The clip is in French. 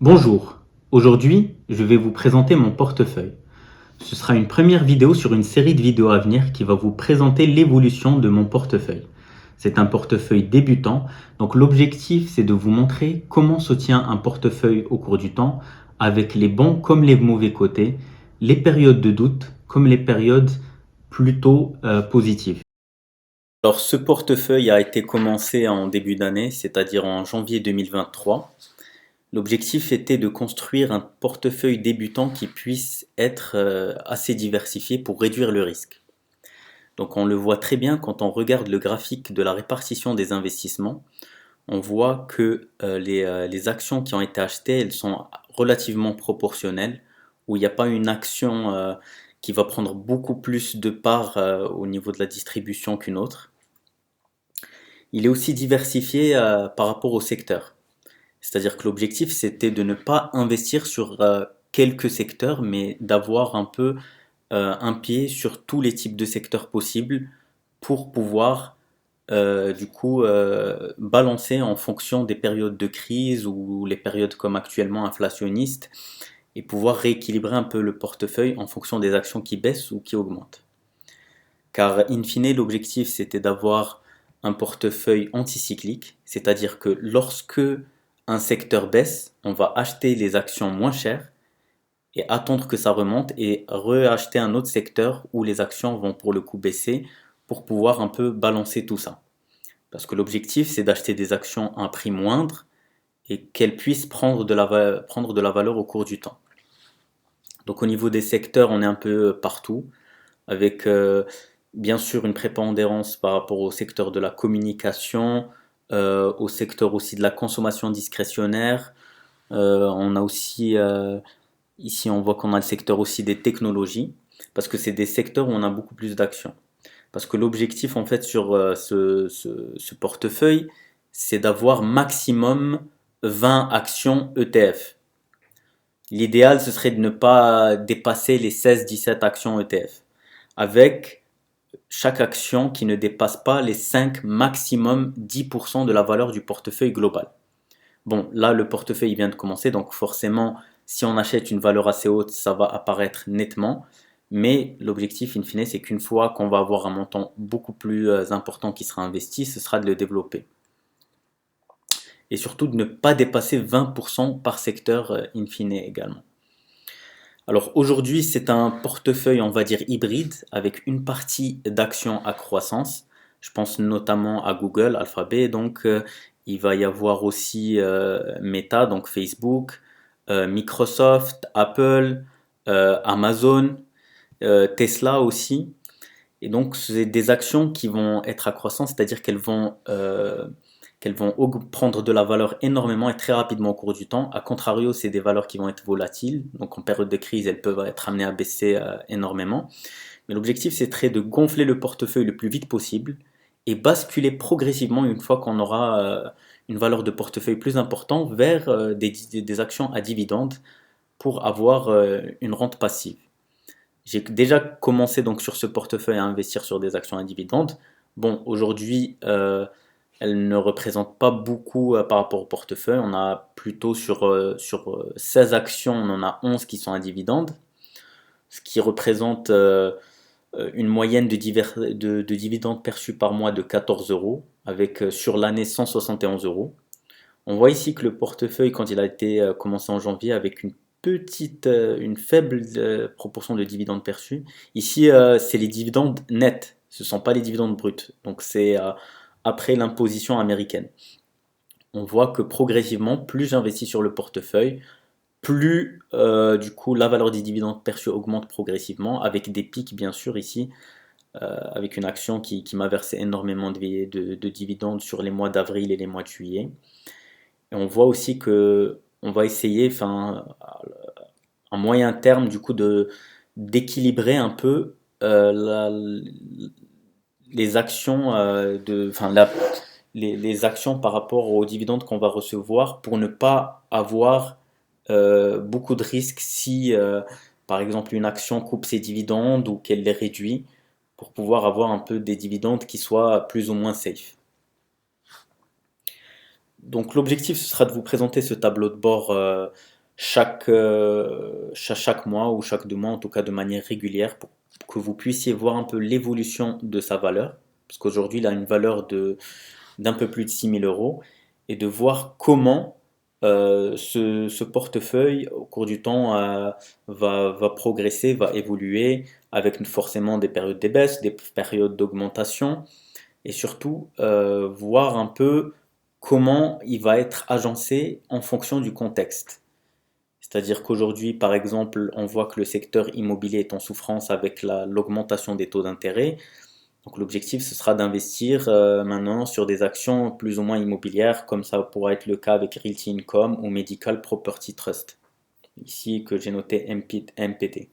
Bonjour, aujourd'hui je vais vous présenter mon portefeuille. Ce sera une première vidéo sur une série de vidéos à venir qui va vous présenter l'évolution de mon portefeuille. C'est un portefeuille débutant, donc l'objectif c'est de vous montrer comment se tient un portefeuille au cours du temps, avec les bons comme les mauvais côtés, les périodes de doute comme les périodes plutôt positives. Alors ce portefeuille a été commencé en début d'année, c'est-à-dire en janvier 2023. L'objectif était de construire un portefeuille débutant qui puisse être assez diversifié pour réduire le risque. Donc on le voit très bien quand on regarde le graphique de la répartition des investissements. On voit que les actions qui ont été achetées, elles sont relativement proportionnelles, où il n'y a pas une action qui va prendre beaucoup plus de part au niveau de la distribution qu'une autre. Il est aussi diversifié par rapport au secteur. C'est-à-dire que l'objectif, c'était de ne pas investir sur quelques secteurs, mais d'avoir un peu un pied sur tous les types de secteurs possibles pour pouvoir balancer en fonction des périodes de crise ou les périodes comme actuellement inflationnistes et pouvoir rééquilibrer un peu le portefeuille en fonction des actions qui baissent ou qui augmentent. Car in fine, l'objectif, c'était d'avoir un portefeuille anticyclique, c'est-à-dire que lorsque un secteur baisse, on va acheter les actions moins chères et attendre que ça remonte et reacheter un autre secteur où les actions vont pour le coup baisser pour pouvoir un peu balancer tout ça. Parce que l'objectif, c'est d'acheter des actions à un prix moindre et qu'elles puissent prendre de la valeur au cours du temps. Donc au niveau des secteurs, on est un peu partout, avec bien sûr une prépondérance par rapport au secteur de la communication, au secteur aussi de la consommation discrétionnaire. On a aussi, ici on voit qu'on a le secteur aussi des technologies, parce que c'est des secteurs où on a beaucoup plus d'actions. Parce que l'objectif en fait sur ce portefeuille, c'est d'avoir maximum 20 actions ETF. L'idéal, ce serait de ne pas dépasser les 16-17 actions ETF, avec chaque action qui ne dépasse pas les 5 maximum 10% de la valeur du portefeuille global. Bon, là, le portefeuille vient de commencer, donc forcément, si on achète une valeur assez haute, ça va apparaître nettement. Mais l'objectif, in fine, c'est qu'une fois qu'on va avoir un montant beaucoup plus important qui sera investi, ce sera de le développer. Et surtout de ne pas dépasser 20% par secteur in fine également. Alors aujourd'hui, c'est un portefeuille, on va dire hybride, avec une partie d'actions à croissance. Je pense notamment à Google, Alphabet, donc il va y avoir aussi Meta, donc Facebook, Microsoft, Apple, Amazon, Tesla aussi. Et donc, c'est des actions qui vont être à croissance, c'est-à-dire qu'elles vont prendre de la valeur énormément et très rapidement au cours du temps. A contrario, c'est des valeurs qui vont être volatiles. Donc, en période de crise, elles peuvent être amenées à baisser énormément. Mais l'objectif, c'est très de gonfler le portefeuille le plus vite possible et basculer progressivement, une fois qu'on aura une valeur de portefeuille plus importante, vers des actions à dividendes pour avoir une rente passive. J'ai déjà commencé donc sur ce portefeuille à investir sur des actions à dividendes. Bon, aujourd'hui, elles ne représentent pas beaucoup par rapport au portefeuille. On a plutôt sur 16 actions, on en a 11 qui sont à dividendes, ce qui représente une moyenne de dividendes perçus par mois de 14 euros, avec sur l'année 171 euros. On voit ici que le portefeuille, quand il a été commencé en janvier, avec une faible proportion de dividendes perçus. Ici, c'est les dividendes nets, ce ne sont pas les dividendes bruts. Donc c'est après l'imposition américaine. On voit que progressivement, plus j'investis sur le portefeuille, plus du coup la valeur des dividendes perçus augmente progressivement, avec des pics bien sûr ici, avec une action qui m'a versé énormément de dividendes sur les mois d'avril et les mois de juillet. Et on voit aussi que on va essayer, enfin, à moyen terme, du coup, d'équilibrer un peu les actions les actions par rapport aux dividendes qu'on va recevoir pour ne pas avoir beaucoup de risques si, par exemple, une action coupe ses dividendes ou qu'elle les réduit pour pouvoir avoir un peu des dividendes qui soient plus ou moins safe. Donc l'objectif, ce sera de vous présenter ce tableau de bord chaque mois ou chaque 2 mois, en tout cas de manière régulière, pour que vous puissiez voir un peu l'évolution de sa valeur. Parce qu'aujourd'hui, il a une valeur d'un peu plus de 6 000 euros, et de voir comment ce portefeuille, au cours du temps, va progresser, va évoluer, avec forcément des périodes de baisse, des périodes d'augmentation, et surtout voir un peu comment il va être agencé en fonction du contexte. C'est-à-dire qu'aujourd'hui, par exemple, on voit que le secteur immobilier est en souffrance avec l'augmentation des taux d'intérêt. Donc l'objectif, ce sera d'investir maintenant sur des actions plus ou moins immobilières, comme ça pourra être le cas avec Realty Income ou Medical Property Trust, ici que j'ai noté MPT.